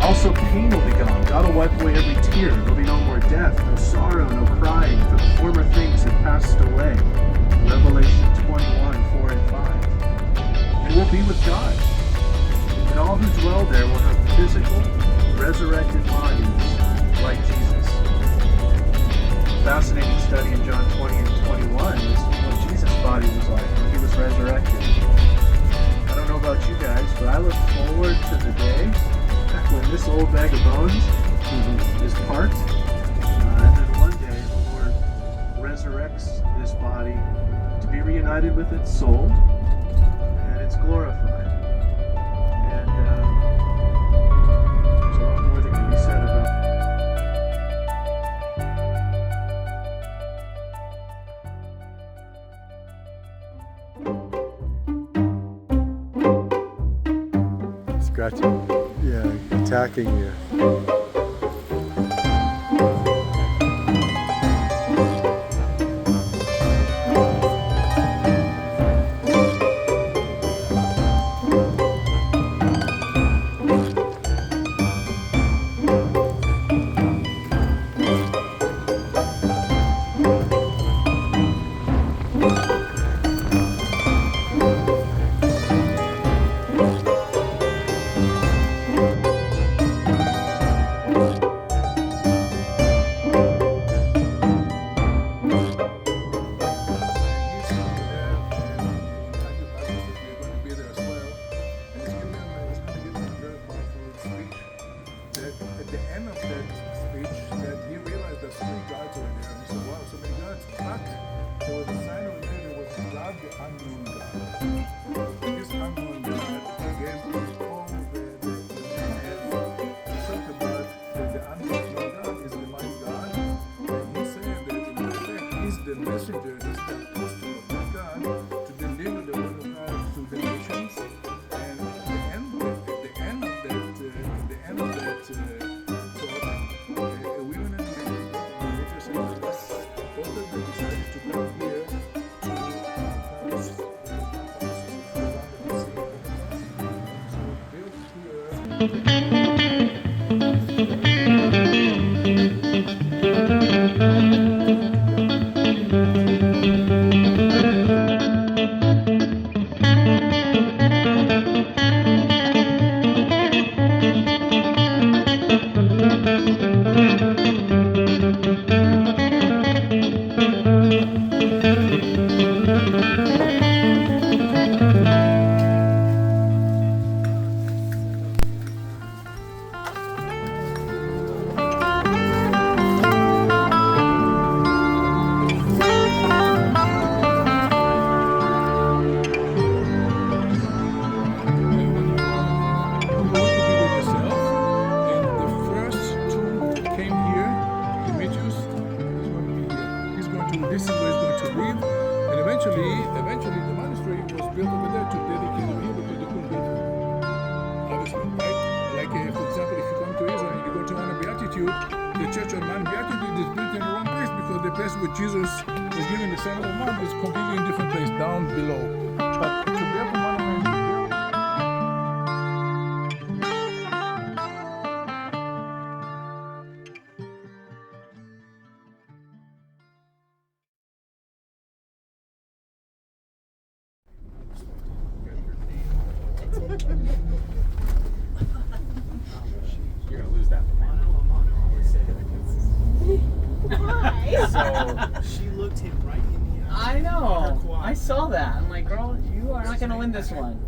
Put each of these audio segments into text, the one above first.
Also pain will be gone. God will wipe away every tear. There'll be no more death, no sorrow, no crying, for the former things have passed away. Revelation 21:4 and 5. And we'll be with God. And all who dwell there will have physical, resurrected bodies like Jesus. Fascinating study in John 20 and 21 is what Jesus' body was like when he was resurrected. I don't know about you guys, but I look forward to the day when this old bag of bones is parked, and then one day the Lord resurrects this body to be reunited with its soul, and it's glorified. And there's a lot more that can be said about scratching, yeah, attacking you. Eventually the monastery was built over there to dedicate him here because they couldn't build him. Obviously, right? Like for example, if you come to Israel and you go to Mount Beatitude, the church on Mount Beatitude is built in the wrong place because the place where Jesus was given the Sermon on the Mount is completely in a different place, down below. But to be able to monument is built. You're gonna lose that one. Why? So She looked him right in the eye. I know. I saw that. I'm like, girl, you are not gonna win this one.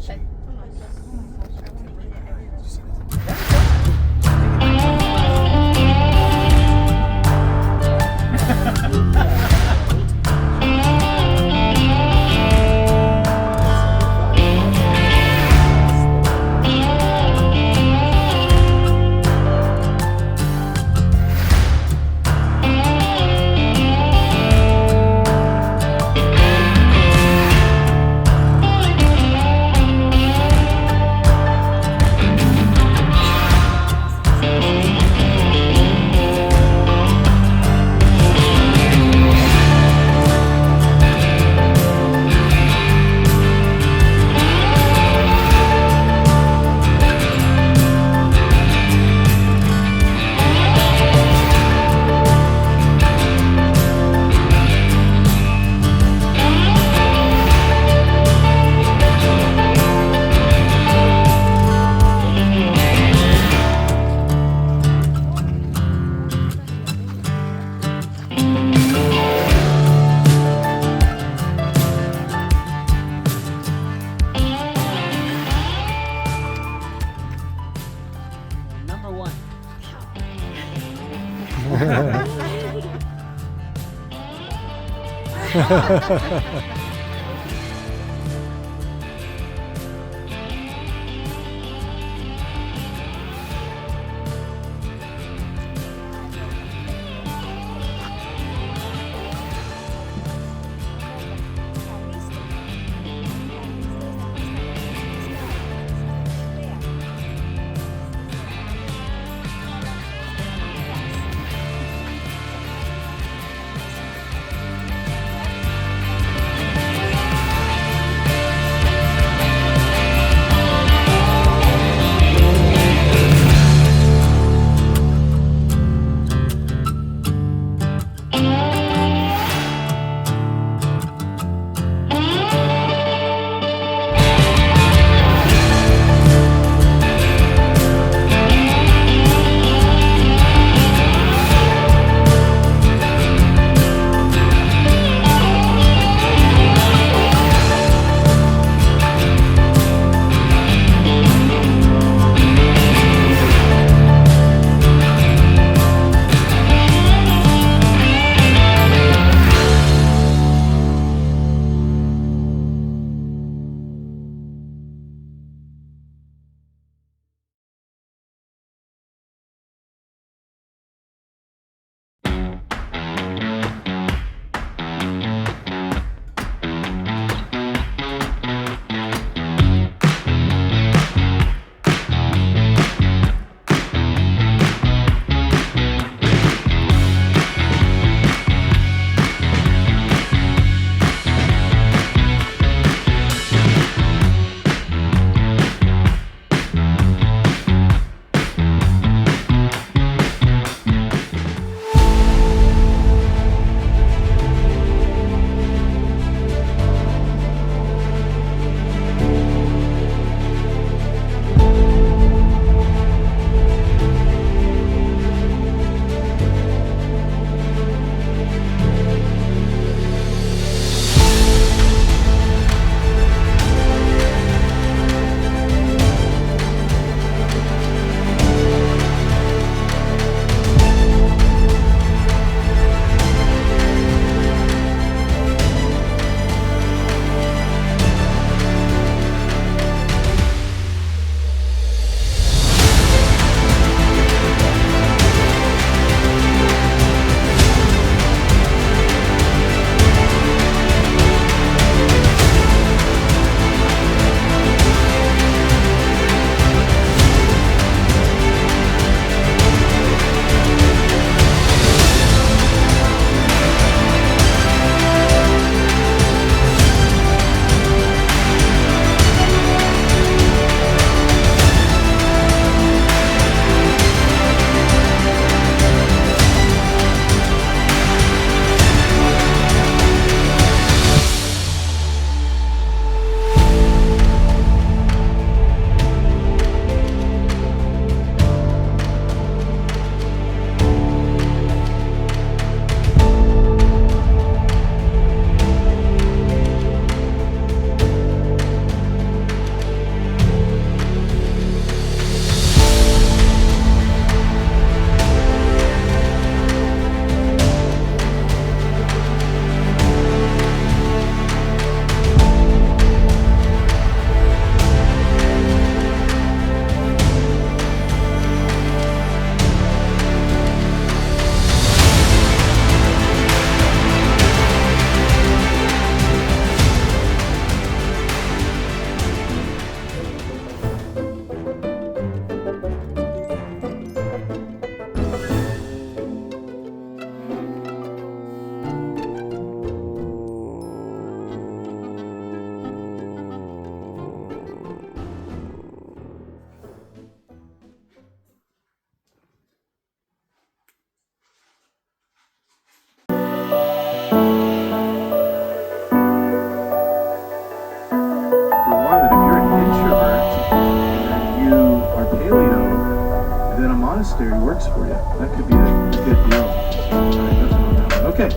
monastery works for you. That could be a good deal. All right, nothing on that one. Okay.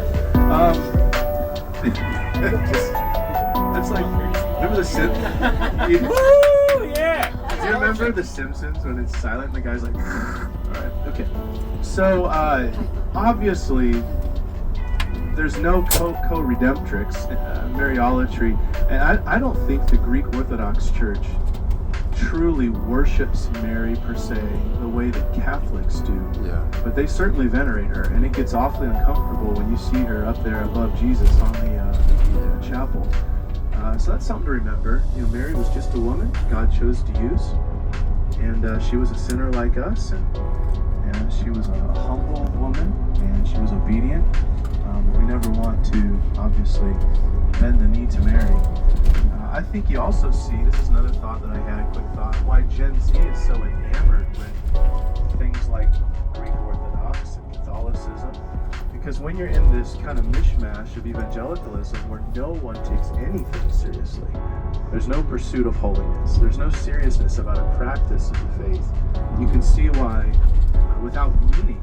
That's like, remember the Simpsons? Woo! Yeah! Do you remember the Simpsons when it's silent and the guy's like, right. Okay. So obviously, there's no co-redemptrix, Mariolatry, and I don't think the Greek Orthodox Church truly worships Mary per se the way that Catholics do. Yeah. But they certainly venerate her, and it gets awfully uncomfortable when you see her up there above Jesus on the chapel. So that's something to remember. You know, Mary was just a woman God chose to use, and she was a sinner like us, and she was a humble woman, and she was obedient. We never want to, obviously, bend the knee to Mary. I think you also see, this is another thought that I had, quick thought, why Gen Z is so enamored with things like Greek Orthodox and Catholicism. Because when you're in this kind of mishmash of evangelicalism where no one takes anything seriously, there's no pursuit of holiness, there's no seriousness about a practice of the faith, you can see why, without meaning,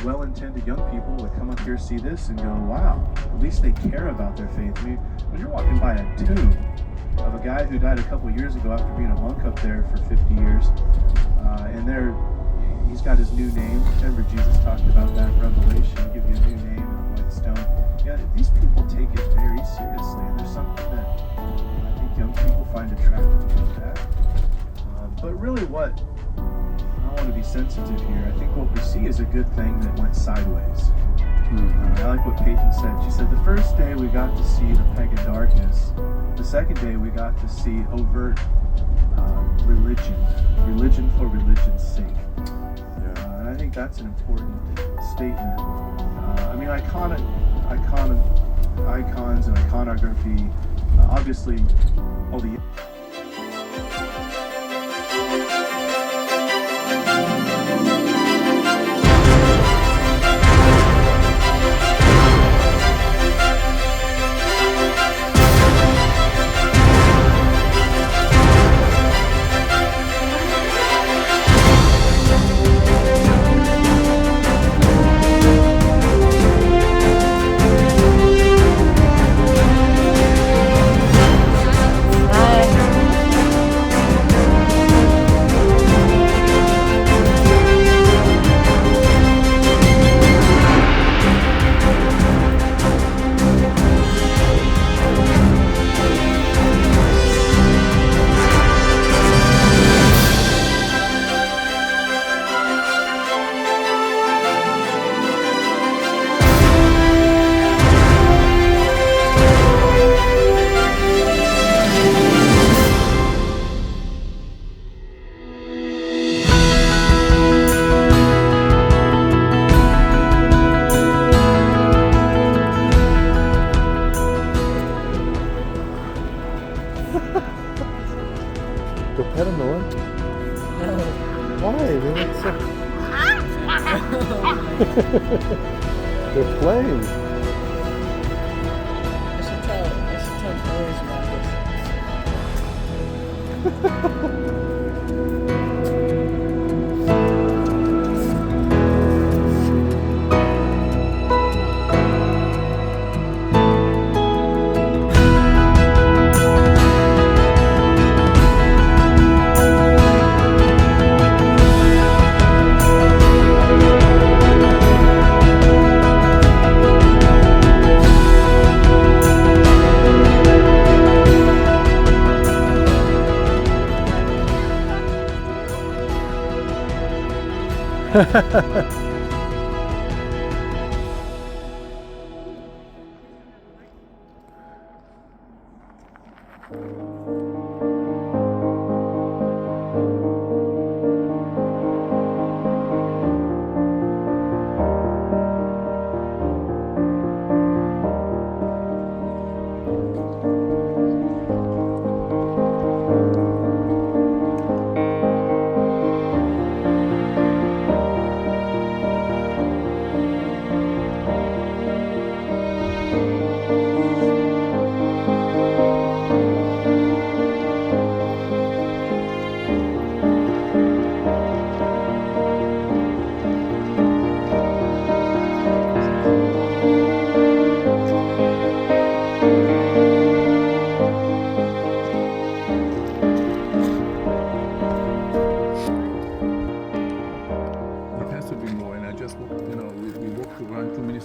well-intended young people would come up here, see this, and go, wow, at least they care about their faith. I mean, when you're walking by a tomb of a guy who died a couple years ago after being a monk up there for 50 years, and he's got his new name. Remember Jesus talked about that in Revelation, give you a new name and a white stone. Yeah, these people take it very seriously, and there's something that I think young people find attractive about that. But really what I want to be sensitive here. I think what we see is a good thing that went sideways. I like what Peyton said. She said the first day we got to see the pagan darkness. The second day we got to see overt religion for religion's sake. And I think that's an important statement. I mean, icons and iconography, obviously, all the Go pet them, Noah. No. Why? They look so... They're playing. I should tell boys about this.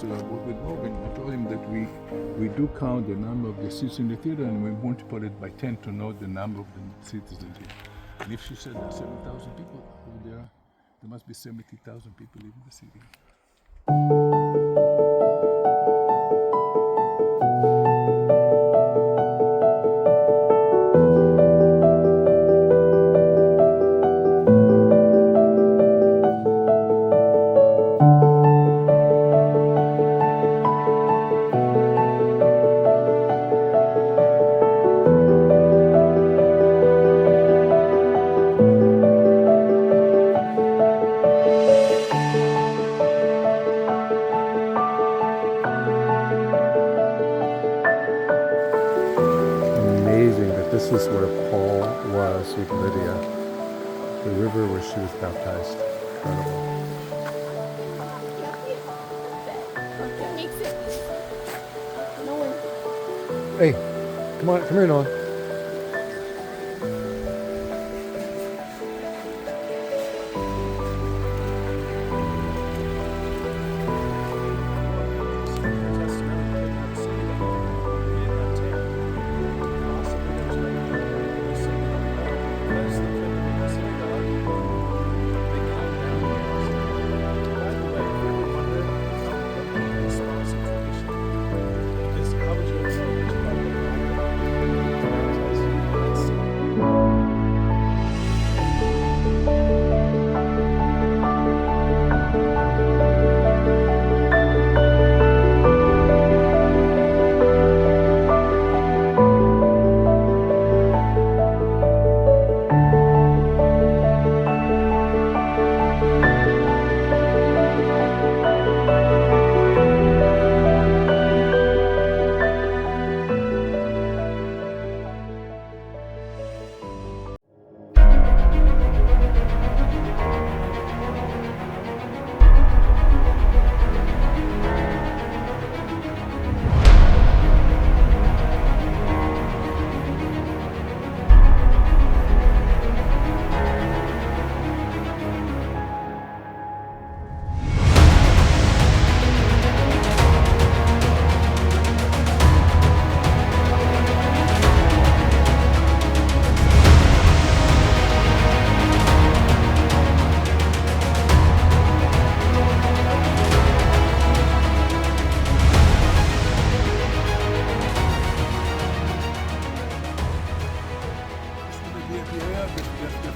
with Morgan. I told him that we do count the number of the seats in the theater and we multiply it by 10 to know the number of the seats in here. And if she said there are 7,000 people over there, there must be 70,000 people in the city. Amazing that this is where Paul was with Lydia, the river where she was baptized. Incredible. Makes it easy. No one. Hey, come here, Noah.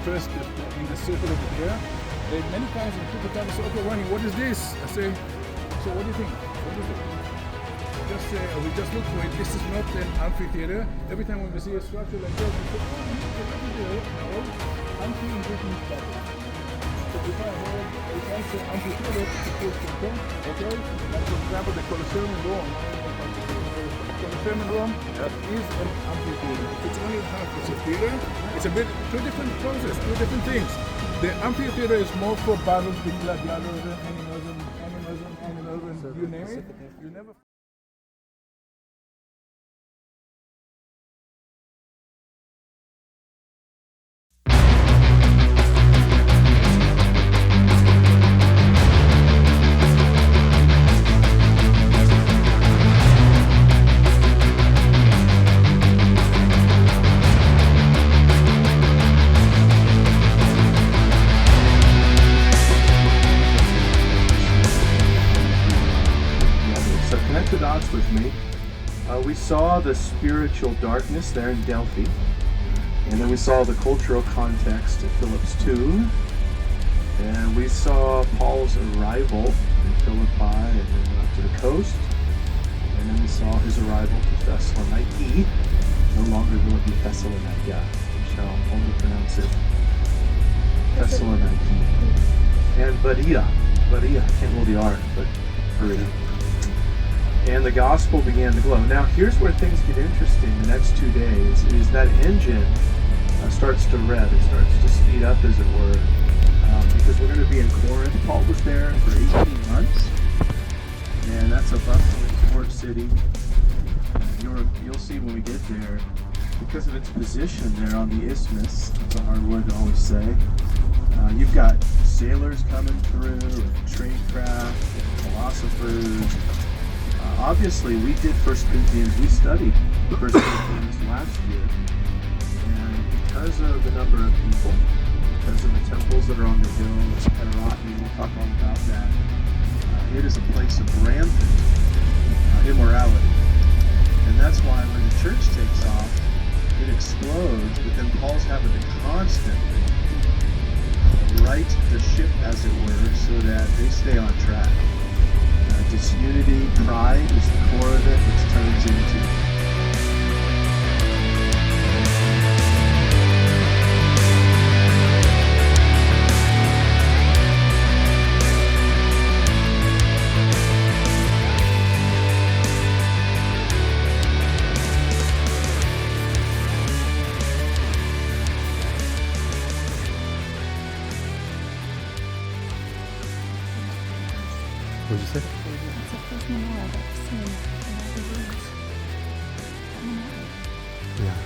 First in the circle over there. Many times when people tell me, say, okay, Ronnie, what is this? I say, so what do you think? What is it? Just say, we just look for it. This is not an amphitheater. Every time when we see a structure like that, we say, oh, it's an amphitheater. No, amphitheater is better. So if I heard a fancy amphitheater, it's supposed to come, okay? Like for example, the Colosseum in Rome. Colosseum in Rome is an amphitheater. It's only half. It's a theater. It's a bit two different processes, two different things. The amphitheater is more for battles between gladiators and animals, and you name it. You never. The dots with me. We saw the spiritual darkness there in Delphi, and then we saw the cultural context at Philip's tomb, and we saw Paul's arrival in Philippi and then up to the coast, and then we saw his arrival to Thessaloniki. No longer will it be Thessalonica. We shall only pronounce it Thessaloniki. And Berea, I can't roll the R, but Berea. And the gospel began to glow. Now here's where things get interesting the next 2 days, is that engine starts to rev, it starts to speed up as it were, because we're going to be in Corinth. Paul was there for 18 months, and that's a bustling port city. You'll see when we get there, because of its position there on the isthmus, it's a hard word to always say, you've got sailors coming through, and trade craft, and philosophers, Obviously, we did 1 Corinthians. We studied 1 Corinthians last year. And because of the number of people, because of the temples that are on the hill, it's Heterotony, we'll talk all about that. It is a place of rampant immorality. And that's why when the church takes off, it explodes, but then Paul's having to constantly right the ship, as it were, so that they stay on track. Disunity, pride is the core of it, which turns into What'd you say? It's the first menorah I've ever seen in all the rooms. Yeah.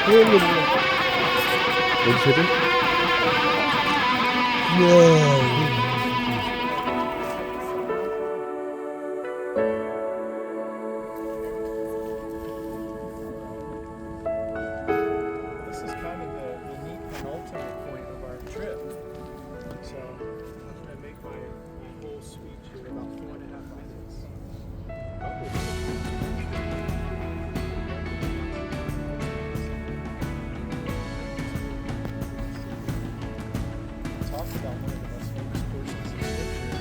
What's hidden? This is kind of the neat penultimate point of our trip. So I'm going to make my whole speech here about 4.5 minutes. Talk about one of the most famous portions of Scripture.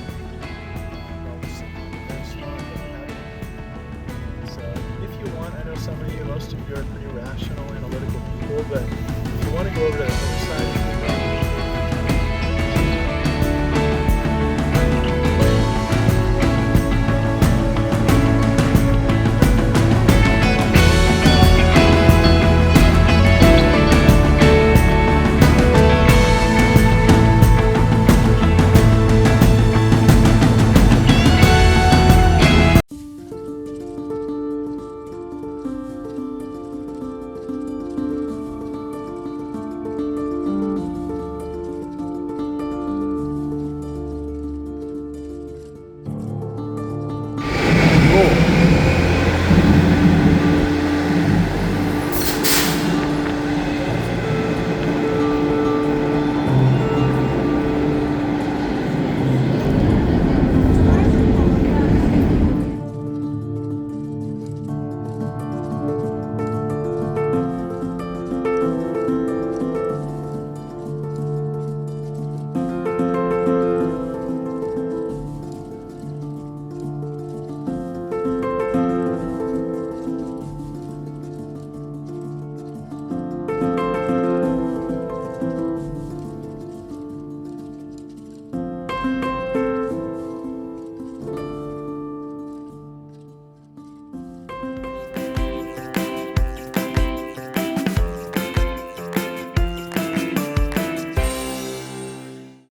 Well, we're sitting very smart about having. So, if you want, I know some of you, most of you are pretty rational, analytical people, but if you want to go over to the